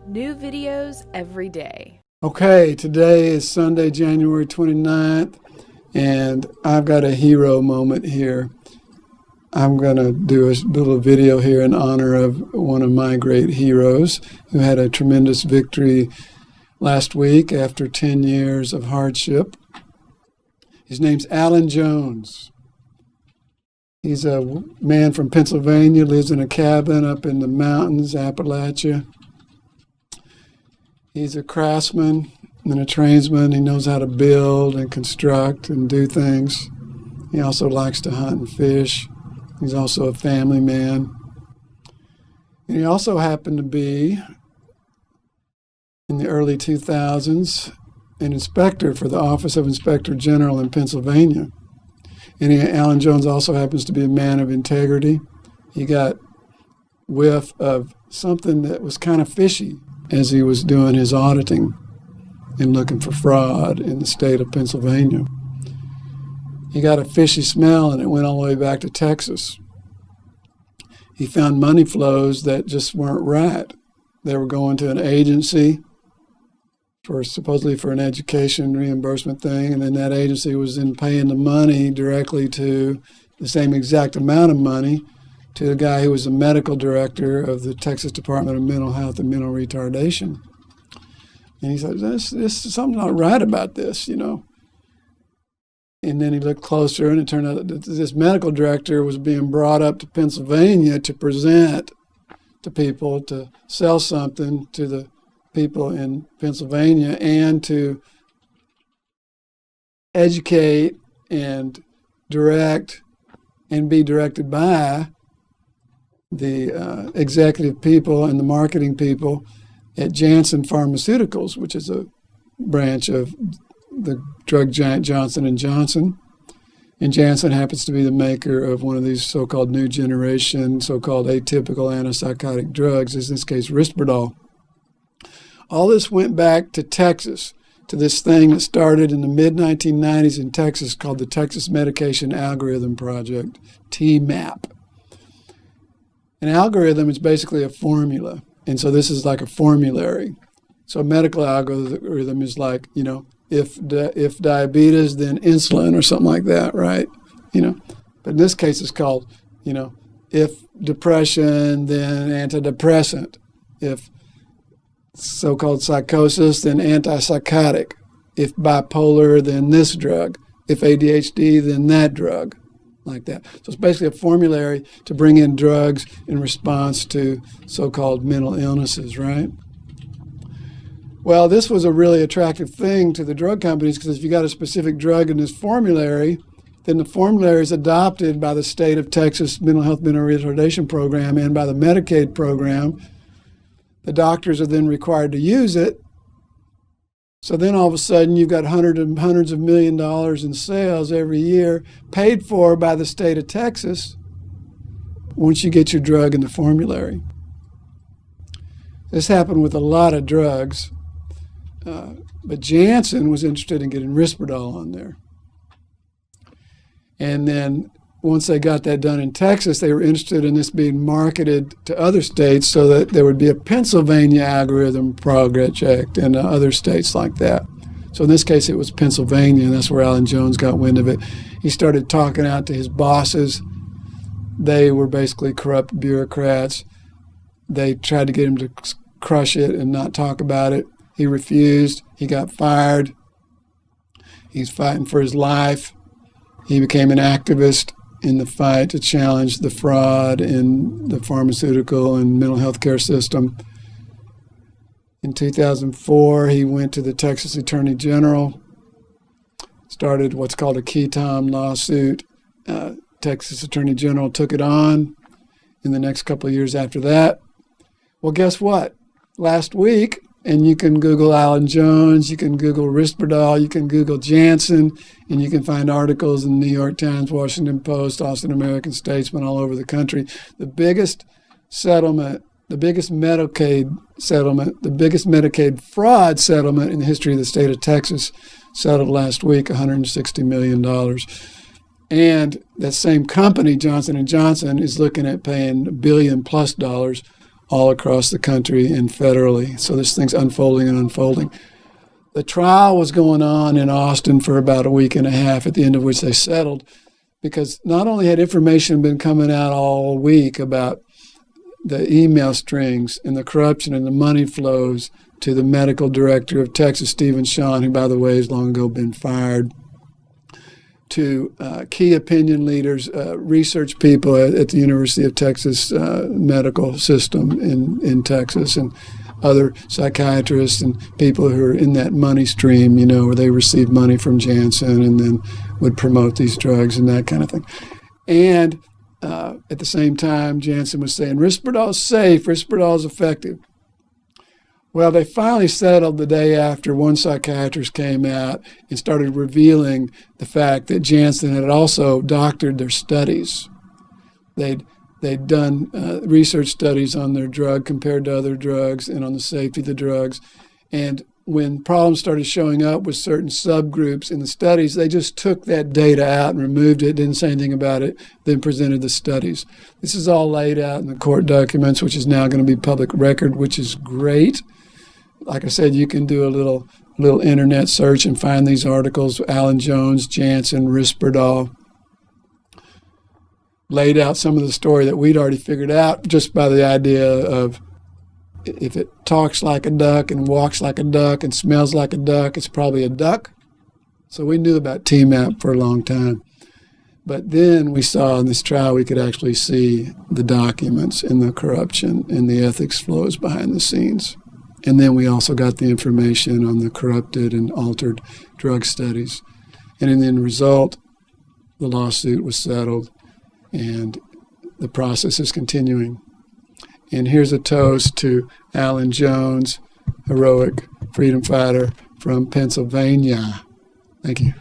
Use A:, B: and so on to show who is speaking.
A: New videos every day.
B: Okay, today is Sunday, January 29th, and I've got a hero moment here. I'm going to do a little video here in honor of one of my great heroes who had a tremendous victory last week after 10 years of hardship. His name's Alan Jones. He's a man from Pennsylvania, lives in a cabin up in the mountains, Appalachia. He's a craftsman and a tradesman. He knows how to build and construct and do things. He also likes to hunt and fish. He's also a family man. And he also happened to be, in the early 2000s, an inspector for the Office of Inspector General in Pennsylvania. And Alan Jones also happens to be a man of integrity. He got whiff of something that was kind of fishy as he was doing his auditing and looking for fraud in the state of Pennsylvania. He got a fishy smell, and it went all the way back to Texas. He found money flows that just weren't right. They were going to an agency supposedly for an education reimbursement thing, and then that agency was then paying the money directly to the same exact amount of money to the guy who was the medical director of the Texas Department of Mental Health and Mental Retardation. And he said, "This something's not right about this, you know." And then he looked closer, and it turned out that this medical director was being brought up to Pennsylvania to present to people, to sell something to the people in Pennsylvania, and to educate and direct and be directed by the executive people and the marketing people at Janssen Pharmaceuticals, which is a branch of the drug giant Johnson & Johnson. And Janssen happens to be the maker of one of these so-called new generation, so-called atypical antipsychotic drugs, in this case Risperdal. All this went back to Texas, to this thing that started in the mid-1990s in Texas called the Texas Medication Algorithm Project, TMAP. An algorithm is basically a formula, and so this is like a formulary. So a medical algorithm is like, you know, if diabetes, then insulin or something like that, right? You know, but in this case it's called, you know, if depression, then antidepressant. If so-called psychosis, then antipsychotic. If bipolar, then this drug. If ADHD, then that drug, like that. So it's basically a formulary to bring in drugs in response to so-called mental illnesses, right? Well, this was a really attractive thing to the drug companies, because if you got a specific drug in this formulary, then the formulary is adopted by the state of Texas Mental Health Mental Retardation Program and by the Medicaid program. The doctors are then required to use it. So then all of a sudden you've got hundreds of $1 million in sales every year paid for by the state of Texas once you get your drug in the formulary. This happened with a lot of drugs, but Janssen was interested in getting Risperdal on there. And then once they got that done in Texas, they were interested in this being marketed to other states so that there would be a Pennsylvania algorithm project and other states like that. So in this case, it was Pennsylvania, and that's where Alan Jones got wind of it. He started talking out to his bosses. They were basically corrupt bureaucrats. They tried to get him to crush it and not talk about it. He refused. He got fired. He's fighting for his life. He became an activist in the fight to challenge the fraud in the pharmaceutical and mental health care system. In 2004, he went to the Texas Attorney General, started what's called a key time lawsuit. Texas Attorney General took it on in the next couple of years after that. Well, guess what? Last week, and you can Google Alan Jones, you can Google Risperdal, you can Google Janssen, and you can find articles in the New York Times, Washington Post, Austin American Statesman, all over the country. The biggest settlement, the biggest Medicaid settlement, the biggest Medicaid fraud settlement in the history of the state of Texas settled last week, $160 million. And that same company, Johnson & Johnson, is looking at paying $1 billion+ all across the country and federally. So this thing's unfolding and unfolding. The trial was going on in Austin for about a week and a half, at the end of which they settled, because not only had information been coming out all week about the email strings and the corruption and the money flows to the medical director of Texas, Stephen Shawn, who, by the way, has long ago been fired, to key opinion leaders, research people at the University of Texas medical system in Texas, and other psychiatrists and people who are in that money stream, where they receive money from Janssen and then would promote these drugs and that kind of thing. And at the same time, Janssen was saying, Risperdal is safe, Risperdal is effective. Well, they finally settled the day after one psychiatrist came out and started revealing the fact that Janssen had also doctored their studies. They'd done research studies on their drug compared to other drugs and on the safety of the drugs. And when problems started showing up with certain subgroups in the studies, they just took that data out and removed it, didn't say anything about it, then presented the studies. This is all laid out in the court documents, which is now going to be public record, which is great. Like I said, you can do a little internet search and find these articles. Alan Jones, Janssen, Risperdal, laid out some of the story that we'd already figured out just by the idea of if it talks like a duck and walks like a duck and smells like a duck, it's probably a duck. So we knew about TMAP for a long time. But then we saw in this trial we could actually see the documents and the corruption and the ethics flows behind the scenes. And then we also got the information on the corrupted and altered drug studies. And in the end result, the lawsuit was settled and the process is continuing. And here's a toast to Alan Jones, heroic freedom fighter from Pennsylvania. Thank you.